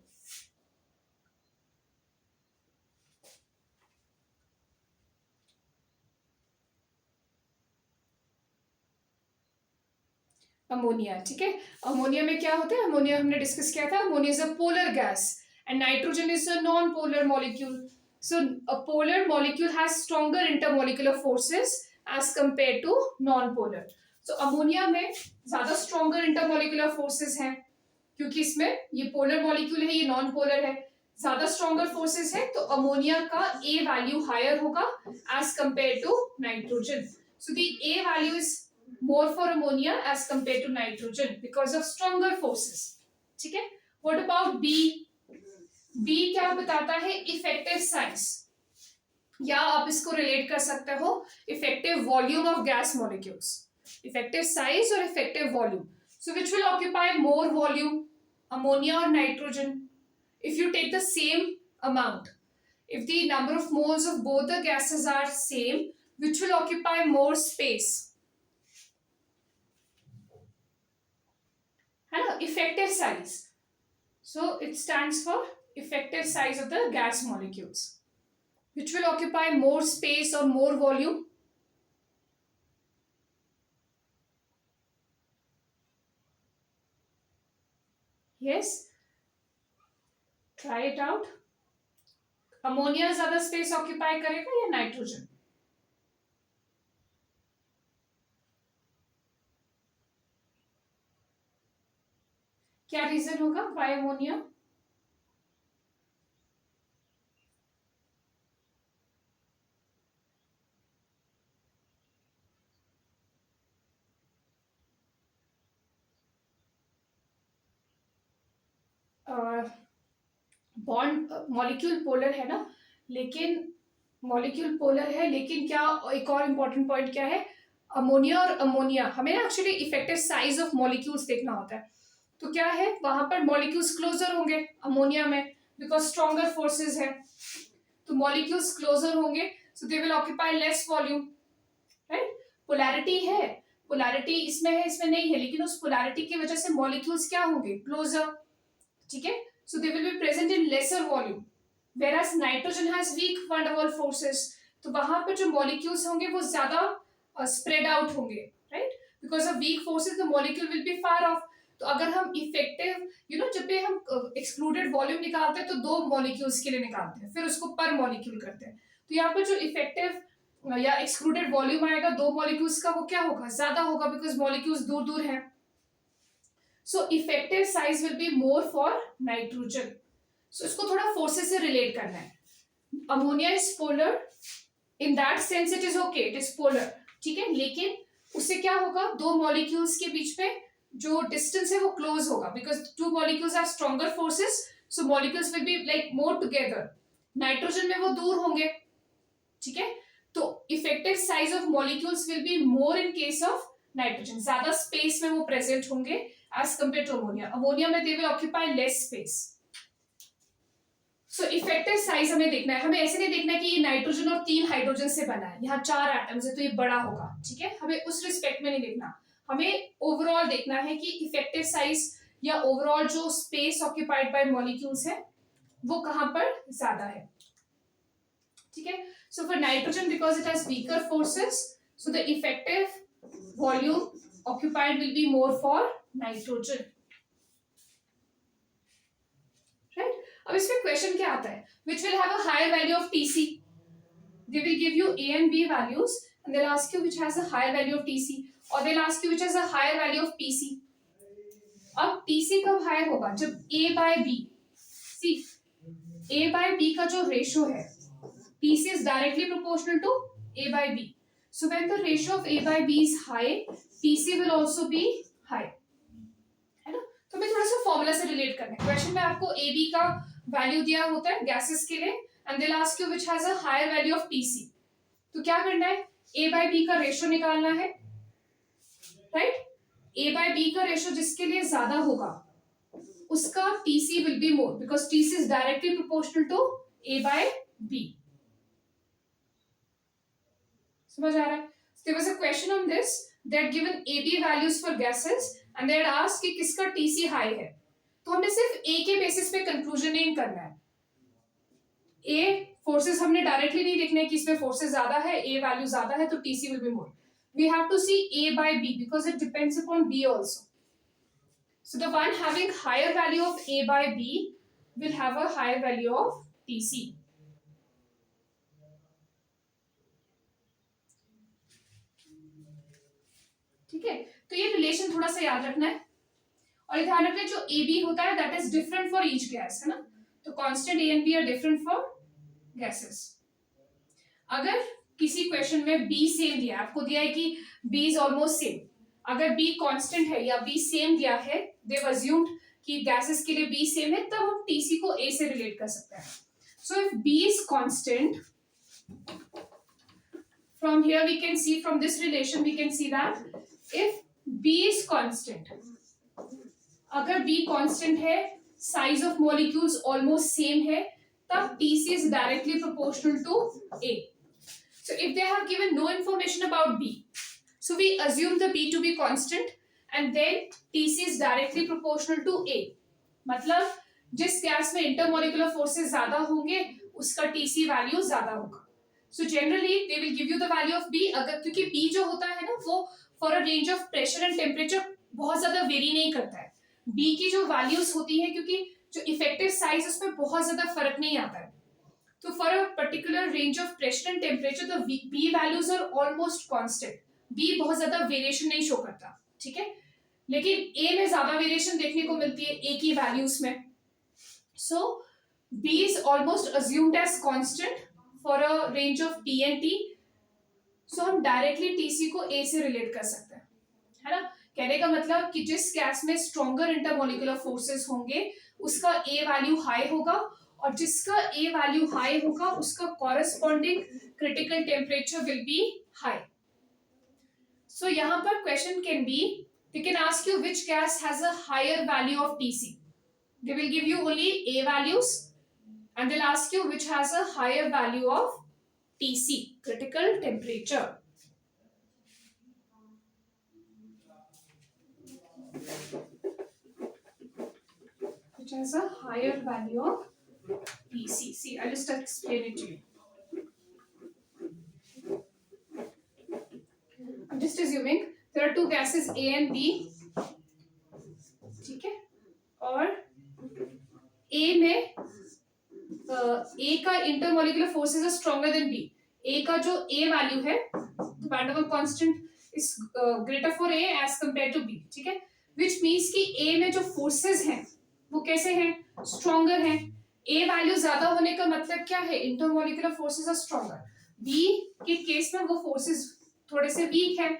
Ammonia. ठीक है, ammonia में क्या होता है, ammonia हमने discuss किया था, ammonia is a polar gas and nitrogen is a non polar molecule. So a polar molecule has stronger intermolecular forces as compare to non polar. So ammonia में ज्यादा स्ट्रॉन्गर इंटरमोलिकुलर फोर्सेस हैं क्योंकि इसमें ये polar molecule है, ये non polar है, ज्यादा स्ट्रॉन्गर फोर्सेस है, तो अमोनिया का ए वैल्यू हायर होगा as compare to nitrogen. So the A value is more for ammonia as compared to nitrogen because of stronger forces. ठीक है, what about B? B क्या बताता है, इफेक्टिव साइज, या आप इसको रिलेट कर सकते हो effective volume of gas molecules. Effective size और effective volume. So which will occupy more volume, ammonia और nitrogen? If you take the same amount, if the number of moles of both the gases are same, which will occupy more space? है ना, effective size. So it stands for effective size of the gas molecules which will occupy more space और more volume. Yes, try it out. Ammonia ज्यादा space occupy करेगा या nitrogen? क्या reason होगा, why ammonia? Bond molecule polar है ना, लेकिन molecule polar है, लेकिन क्या एक और इम्पोर्टेंट पॉइंट क्या है, अमोनिया और अमोनिया हमें ना actually effective size of molecules देखना होता है. तो क्या है, वहां पर मॉलिक्यूल्स क्लोजर होंगे अमोनिया में बिकॉज स्ट्रॉन्गर फोर्सेस है, तो मॉलिक्यूल्स क्लोजर होंगे, so they will occupy less volume. Right, polarity है, पोलैरिटी इसमें है इसमें नहीं है, लेकिन उस पोलैरिटी की वजह से मॉलिक्यूल्स क्या होंगे, क्लोजर. ठीक है, so they will be present in lesser volume, whereas nitrogen has weak van der Waals forces. तो वहां पर जो molecules होंगे वो ज्यादा spread out होंगे, right? Because of weak forces the molecule will be far off. तो अगर हम effective, जब भी हम excluded volume निकालते हैं तो 2 molecules के लिए निकालते हैं, फिर उसको per molecule करते हैं. तो यहाँ पर जो effective या excluded volume आएगा 2 molecules का, वो क्या होगा, ज्यादा होगा, because molecules दूर दूर हैं. So effective size will be more for nitrogen. So इसको थोड़ा forces से relate करना है. Ammonia is polar, in that sense it is okay, it is polar. ठीक है, लेकिन उससे क्या होगा, 2 molecules के बीच में जो distance है वो close होगा, because 2 molecules have stronger forces, so molecules will be like more together. Nitrogen में वो दूर होंगे. ठीक है, तो effective size of molecules will be more in case of nitrogen. ज्यादा space में वो present होंगे as compared to ammonia. Ammonia में they will occupy less space. So effective size हमें देखना है, हमें ऐसे नहीं देखना है कि ये नाइट्रोजन और 3 हाइड्रोजन से बना है, यहाँ 4 एटम्स है तो ये बड़ा होगा. ठीक है, हमें उस रिस्पेक्ट में नहीं देखना, हमें ओवरऑल देखना है कि इफेक्टिव साइज या ओवरऑल जो स्पेस ऑक्यूपाइड बाय मॉलिक्यूल्स है वो कहां पर ज्यादा है. ठीक है, so for nitrogen because it has weaker forces, so the effective volume occupied will be more for nitrogen. Right, अब इसमें क्वेश्चन क्या आता है, which will have a higher value of TC. They will give you A and B values and they'll ask you which has a higher value of TC, or they'll ask you which has a higher value of PC. अब TC कब higher होगा, जब A by B see A by B का जो ratio है TC is directly proportional to A by B. So when the ratio of A by B is high, TC will also be high. है ना? तो मैं थोड़ा सा formula से रिलेट करना है. क्वेश्चन में आपको ए बी का वैल्यू दिया होता है गैसेस के लिए and they ask you which has a higher value of TC. तो क्या करना है, ए बाय बी का रेशियो निकालना है, राइट. ए बाय बी का रेशियो जिसके लिए ज्यादा होगा उसका TC will be more because TC is directly proportional to A by B. समझ आ रहा है? There was a question on this. They had given AB values for gases and they had asked कि किसका TC high है. तो हमने सिर्फ A के बेसिस पे कंक्लूजन नहीं करना है. A फोर्सेस हमने डायरेक्टली नहीं देखना है कि इसमें फोर्सेस ज्यादा है, A वैल्यू ज्यादा है तो TC will be more. We have to see A by B because it depends upon B also. So the one having higher value of A by B will have a higher value of TC. ठीक है, तो ये relation थोड़ा सा याद रखना है और ध्यान रखना है जो ए बी होता है that is different for each gas, है ना. तो constant A and B are different for gases. अगर किसी क्वेश्चन में बी सेम दिया, आपको दिया है कि बी इज ऑलमोस्ट सेम, अगर बी कांस्टेंट है या बी सेम दिया है, दे अज्यूम्ड कि गैसेस के लिए बी सेम है, तब हम टीसी को ए से रिलेट कर सकते हैं. So if B is constant, from here we can see, from this relation we can see that if B is constant, अगर B constant है, size of molecules almost same है, तब TC is directly proportional to A. So if they have given no information about B, so we assume the B to be constant and then TC is directly proportional to A. मतलब जिस gas में intermolecular forces ज्यादा होंगे उसका TC value ज्यादा होगा. So generally they will give you the value of B, अगर क्योंकि B जो होता है ना वो for a range of pressure and temperature बहुत ज्यादा वेरी नहीं करता है. B की जो वैल्यूज होती है, क्योंकि जो इफेक्टिव साइज उसमें बहुत ज्यादा फर्क नहीं आता है, तो for a particular range of pressure and temperature the B values are almost constant. B बहुत ज्यादा वेरिएशन नहीं शो करता, ठीक है. लेकिन A में ज्यादा वेरिएशन देखने को मिलती है A की वैल्यूज में. So B is almost assumed as constant for a range of T and T. So हम डायरेक्टली TC को A से रिलेट कर सकते हैं, है ना. कहने का मतलब कि जिस गैस में स्ट्रॉन्गर इंटरमोलिकुलर फोर्सेस होंगे उसका A वैल्यू हाई होगा और जिसका A वैल्यू हाई होगा उसका corresponding critical temperature will be high. So यहाँ पर question can be, they can ask you which gas has a higher value of TC. They will give you only A values and they'll ask you which has a higher value of TC, critical temperature. Which has a higher value of TC. See, I'll just explain it to you. I'm just assuming there are two gases A and B, ठीक है, और A में A का intermolecular forces are stronger than B. A का जो A value है, van der Waals constant is greater for A as compare to B, ठीक है. व्हिच मींस कि A में जो फोर्सेस हैं वो कैसे हैं, स्ट्रॉन्गर हैं. A वैल्यू ज्यादा होने का मतलब क्या है, intermolecular forces are stronger. B के केस में वो फोर्सेस थोड़े से वीक है.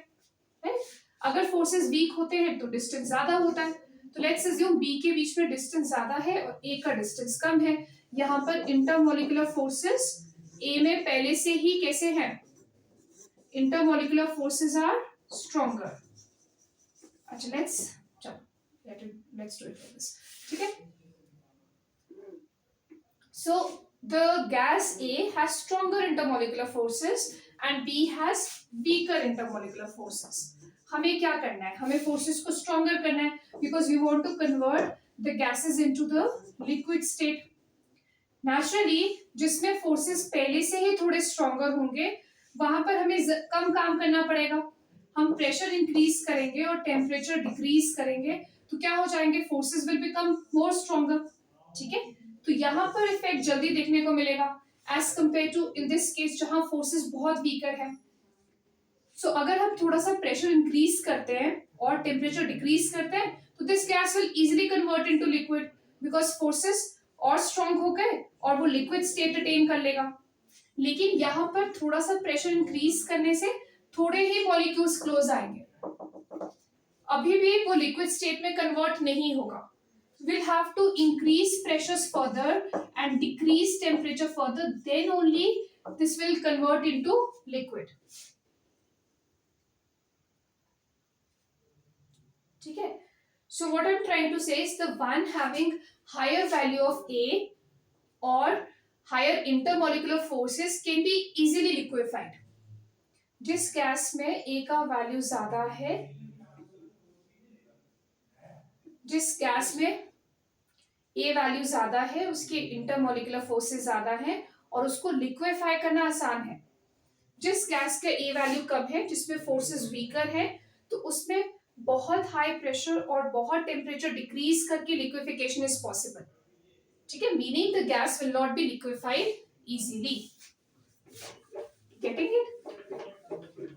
अगर फोर्सेस वीक होते हैं तो डिस्टेंस ज्यादा होता है. तो लेट्स अज्यूम B के बीच में डिस्टेंस ज्यादा है और A का डिस्टेंस कम है. यहाँ पर इंटरमोलिकुलर फोर्सेस A में पहले से ही कैसे हैं, इंटरमोलिकुलर फोर्सेस आर स्ट्रॉन्गर. अच्छा let's do it like this, ठीक है. So the gas A has stronger intermolecular forces and B has weaker intermolecular forces. हमें क्या करना है, हमें फोर्सेस को स्ट्रॉन्गर करना है because we want to convert the gases into the liquid state. Naturally जिसमें फोर्सेस पहले से ही थोड़े स्ट्रॉन्गर होंगे वहां पर हमें कम काम करना पड़ेगा. हम प्रेशर इंक्रीज करेंगे और टेम्परेचर डिक्रीज करेंगे तो क्या हो जाएंगे, forces will become more stronger, ठीक है. तो यहाँ पर इफेक्ट जल्दी देखने को मिलेगा as compare to in this case जहां फोर्सेस बहुत वीकर है. सो अगर हम थोड़ा सा प्रेशर इंक्रीज करते हैं और टेम्परेचर डिक्रीज करते हैं तो this gas will easily convert into liquid because forces और स्ट्रांग हो गए और वो लिक्विड स्टेट अटेन कर लेगा। लेकिन यहाँ पर थोड़ा सा प्रेशर इंक्रीज करने से थोड़े ही मॉलिक्यूल्स क्लोज आएंगे, अभी भी वो लिक्विड स्टेट में कन्वर्ट नहीं होगा। We'll have to increase pressures further and decrease temperature further, then only this will convert into liquid. ठीक है? So what I'm trying to say is the one having higher value of A or higher intermolecular forces can be easily liquefied. जिस gas में A का value ज्यादा है, जिस gas में ए value ज्यादा है, उसके इंटरमोलिकुलर फोर्सेस ज्यादा है और उसको लिक्विफाई करना आसान है। जिस गैस का ए वैल्यू कम है, जिसमें फोर्सेस वीकर है, तो उसमें बहुत हाई प्रेशर और बहुत टेम्परेचर डिक्रीज करके लिक्विफिकेशन इज पॉसिबल। ठीक है, meaning the gas will not be liquefied easily. Getting it?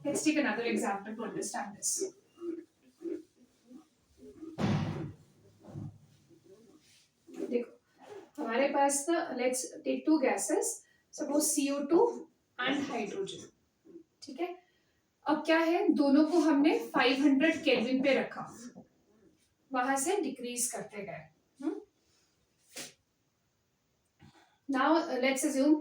Let's take another example to understand this. देखो हमारे पास ना, let's take two gases, suppose CO2 and hydrogen. ठीक है, अब क्या है, दोनों को हमने 500 केल्विन पे रखा, वहां से डिक्रीज करते गए। Now let's assume,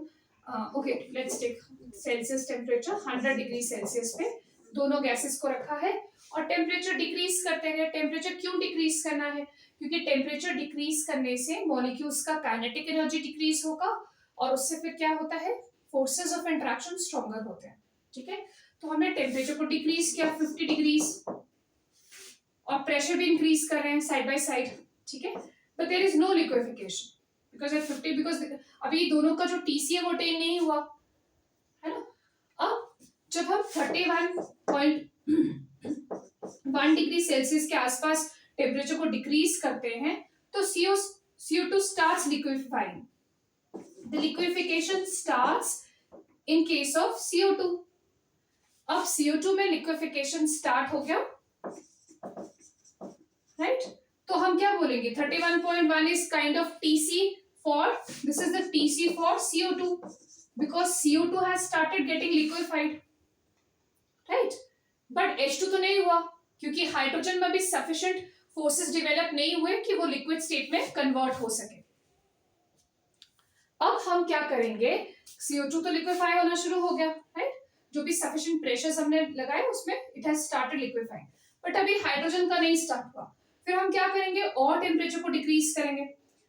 okay let's take Celsius temperature 100 degree Celsius पे दोनों गैसेस को रखा है और टेम्परेचर डिक्रीज करते गए। टेम्परेचर क्यों डिक्रीज करना है? क्योंकि टेम्परेचर डिक्रीज करने से मॉलिक्यूल्स का काइनेटिक एनर्जी डिक्रीज होगा और उससे फिर क्या होता है, फोर्सेस ऑफ इंटरेक्शन स्ट्रॉन्गर होते हैं। ठीक है, तो हमने टेम्परेचर को डिक्रीज किया 50 डिग्रीज और प्रेशर भी इंक्रीज कर रहे हैं साइड बाय साइड। ठीक है, but there is no liquefaction because at 50, because अभी दोनों का जो TC है वो अटेन नहीं हुआ है ना। अब जब हम 31.1 डिग्री सेल्सियस के आसपास टेम्परेचर को डिक्रीज करते हैं तो CO2 starts liquefying. The liquefaction starts in case of CO2. अब CO2 में liquefaction start हो गया, right? तो हम क्या बोलेंगे, 31.1 is kind of TC for, this is the TC for CO2 because CO2 has started getting liquefied, right? But H2 तो नहीं हुआ क्योंकि हाइड्रोजन में भी sufficient फोर्सेस डेवलप नहीं हुए कि वो लिक्विड स्टेट में कन्वर्ट हो सके। अब हम क्या करेंगे, CO2 तो लिक्विफाई होना शुरू हो गया, राइट? जो भी सफिशिएंट प्रेशर्स हमने लगाए उसमें इट हैज स्टार्टेड लिक्विफाइंग, बट अभी हाइड्रोजन का नहीं स्टार्ट हुआ। फिर हम क्या करेंगे, और टेम्परेचर को डिक्रीज करेंगे।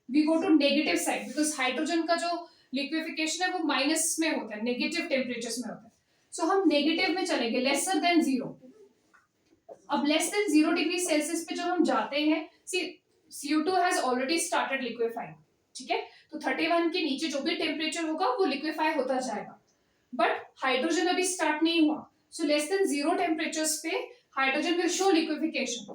We go to negative side because hydrogen का जो लिक्विफिकेशन है वो माइनस में होता है, नेगेटिव टेम्परेचर्स में होता है। सो हम नेगेटिव में चलेंगे, लेसर देन 0। अब लेस देन 0 डिग्री सेल्सियस पे जब हम जाते हैं, CO2 हैज ऑलरेडी स्टार्टेड लिक्विफाइंग। ठीक है, तो 31 के नीचे जो भी टेम्परेचर होगा वो लिक्विफाई होता जाएगा, बट हाइड्रोजन अभी स्टार्ट नहीं हुआ। सो लेस देन 0 टेम्परेचर्स पे हाइड्रोजन विल शो लिक्विफिकेशन।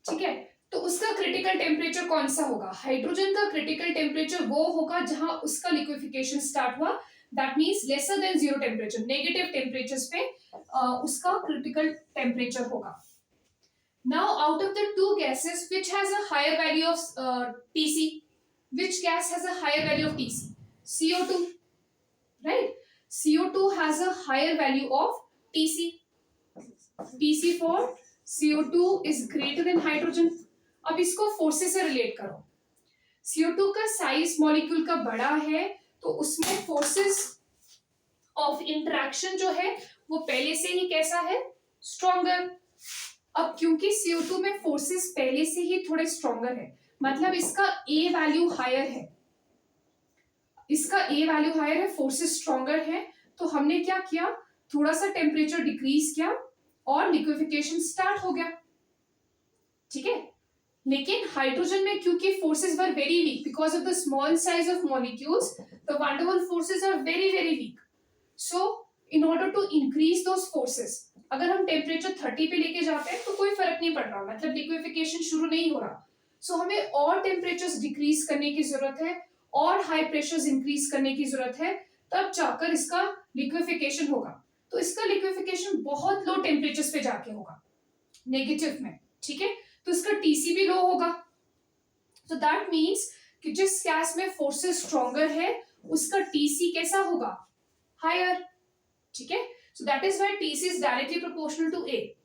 ठीक है, तो उसका क्रिटिकल टेम्परेचर कौन सा होगा? हाइड्रोजन का क्रिटिकल टेम्परेचर वो होगा जहां उसका लिक्विफिकेशन स्टार्ट हुआ, that means lesser than 0 temperature, negative temperatures पे उसका क्रिटिकल टेम्परेचर होगा। Now out of the two gases, which has a higher value of TC? Which gas has a higher value of TC? CO2, right? CO2 has a higher value of TC. TC for CO2 is greater than hydrogen. अब इसको forces से relate करो। CO2 का size molecule का बड़ा है तो उसमें फोर्सेस ऑफ इंटरेक्शन जो है वो पहले से ही कैसा है, स्ट्रॉन्गर। अब क्योंकि CO2 में फोर्सेस पहले से ही थोड़े स्ट्रॉन्गर है, मतलब इसका A वैल्यू हायर है, इसका A वैल्यू हायर है, फोर्सेस स्ट्रॉन्गर है, तो हमने क्या किया, थोड़ा सा टेम्परेचर डिक्रीज किया और लिक्विफिकेशन स्टार्ट हो गया। ठीक है, लेकिन हाइड्रोजन में क्योंकि forces were very weak because of the small size of molecules, the van der Waals forces are very very weak. So in order to increase those forces, अगर हम टेम्परेचर 30 पे लेके जाते हैं तो कोई फर्क नहीं पड़ रहा, मतलब लिक्विफिकेशन शुरू नहीं हो रहा। सो हमें और टेम्परेचर्स डिक्रीज करने की जरूरत है और हाई प्रेशर्स इंक्रीज करने की जरूरत है, तब जाकर इसका लिक्विफिकेशन होगा। तो इसका लिक्विफिकेशन बहुत लो टेम्परेचर्स पे जाके होगा, नेगेटिव में। ठीक है, तो उसका टीसी भी लो होगा। तो दैट मीन्स कि जिस गैस में फोर्सेस स्ट्रॉन्गर है उसका टीसी कैसा होगा, हायर। ठीक है, so that is why TC is directly proportional to A.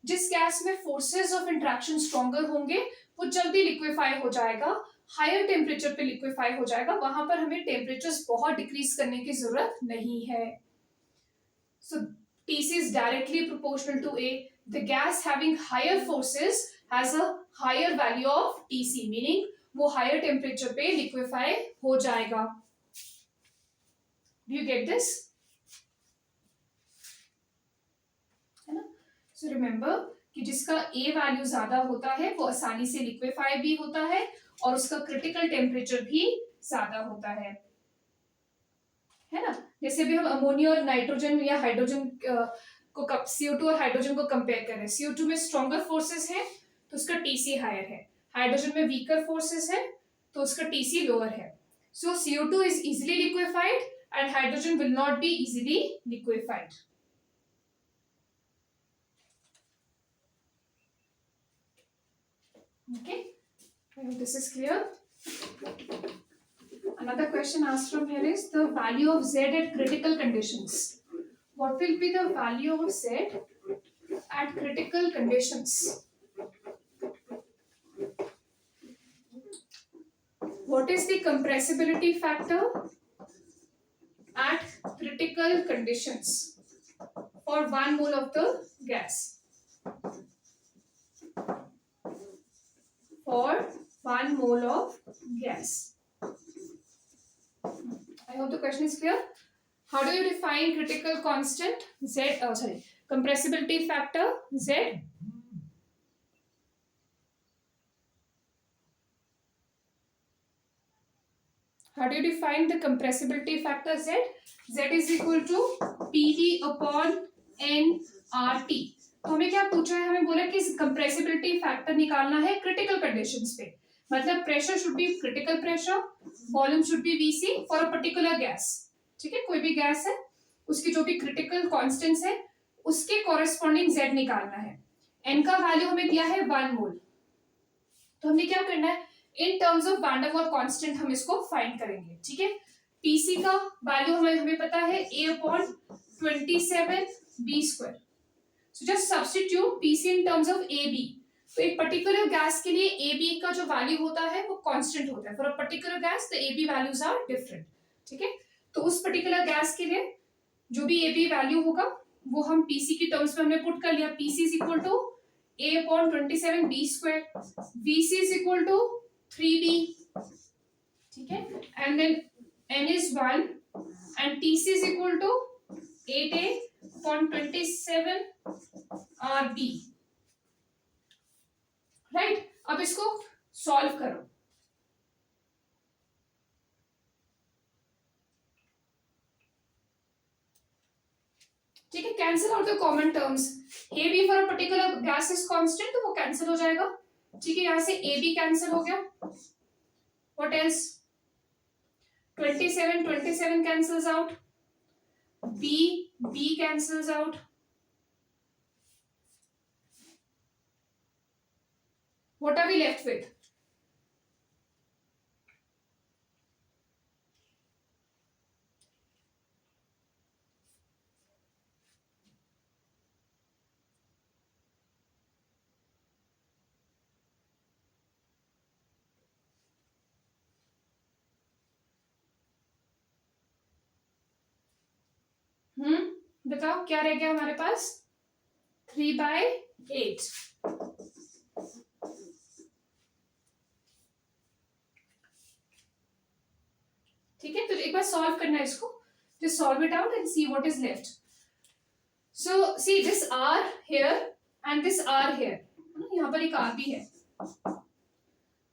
जिस गैस में फोर्सेस ऑफ इंट्रैक्शन स्ट्रॉन्गर होंगे वो जल्दी लिक्विफाई हो जाएगा, हायर टेम्परेचर पे लिक्विफाई हो जाएगा, वहां पर हमें टेम्परेचर्स बहुत डिक्रीज करने की जरूरत नहीं है। सो TC is directly proportional to A. The gas having higher forces has a higher value of TC, meaning वो higher temperature पे liquefy हो जाएगा। Do you get this? है ना? So remember कि जिसका A वैल्यू ज्यादा होता है वो आसानी से लिक्विफाई भी होता है और उसका क्रिटिकल टेम्परेचर भी ज्यादा होता है ना? जैसे भी हम अमोनिया और नाइट्रोजन या हाइड्रोजन को CO2 और हाइड्रोजन को कंपेयर करें, CO2 में स्ट्रॉन्गर फोर्सेस है तो उसका TC हायर है, हाइड्रोजन में वीकर फोर्सेस है तो उसका TC लोअर है। सो CO2 is easily liquefied and hydrogen will not be easily liquefied. Okay, I hope this is clear. Another question asked from here is the value of Z at critical conditions. What will be the value of Z at critical conditions? What is the compressibility factor at critical conditions for 1 mole of the gas? For 1 mole of gas. I hope the question is clear. How do you define critical constant Z? Compressibility factor Z. How do you define the compressibility factor Z? Z is equal to PD upon nRT. तो हमें क्या पूछा है, हमें बोला कि compressibility factor निकालना है क्रिटिकल कंडीशंस पे, मतलब pressure should be critical pressure, volume should be Vc for a particular gas. ठीक है, कोई भी गैस है उसकी जो भी क्रिटिकल कांस्टेंट्स है उसके कॉरेस्पॉन्डिंग Z निकालना है। n का वैल्यू हमें दिया है 1 मोल, तो हमें क्या करना है, in terms of van der Waals constant हम इसको फाइंड करेंगे। ठीक है, Pc का वैल्यू हमें पता है A/27b²। So just substitute PC in terms of AB. तो एक पर्टिकुलर गैस के लिए AB का जो वैल्यू होता है वो कांस्टेंट होता है। For a particular gas the AB values are different. ठीक है, तो उस पर्टिकुलर गैस के लिए जो भी AB वैल्यू होगा वो हम PC की टर्म्स में हमने पुट कर लिया। PC is equal to A/27b², VC is equal to 3b। ठीक है, and then N is 1 and TC is equal to 8A/27 RB। Right, अब इसको सॉल्व करो। ठीक है, cancel out the common terms. AB for a particular gas is constant तो वो cancel हो जाएगा। ठीक है, यहां से AB कैंसिल हो गया। What else, 27 cancels out, B cancels out, what are we left with? बताओ क्या रह गया हमारे पास, 3/8। ठीक है, तो एक बार सॉल्व करना है इसको, just solve it out and see what is left. So see this R here and this R here, यहाँ पर एक R भी है,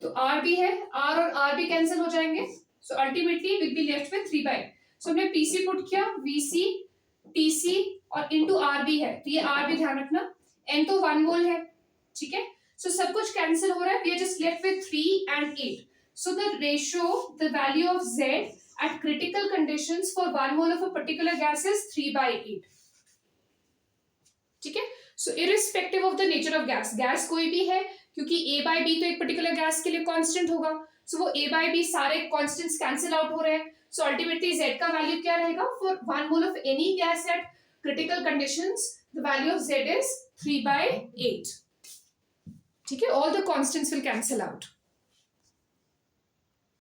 तो R भी है, R और R भी कैंसिल हो जाएंगे, so ultimately will be left with 3/8। so हमने PC पुट किया, VC TC और इंटू R भी है, तो ये R भी ध्यान रखना, N तो 1 मोल है। ठीक है, सो सब कुछ कैंसिल हो रहा है, we are just left with 3 and 8। so the ratio, the value of Z at critical conditions for 1 mole of a particular gas is 3/8। ठीक है, so irrespective of the nature of gas, gas कोई भी है क्योंकि A by B तो एक particular gas के लिए कांस्टेंट होगा, सो वो A by B सारे कांस्टेंट्स कैंसिल आउट हो रहे हैं, सो अल्टीमेटली Z का वैल्यू क्या रहेगा for 1 mole of any gas at critical conditions, the value of Z is 3/8. ठीक है, all the constants will cancel out.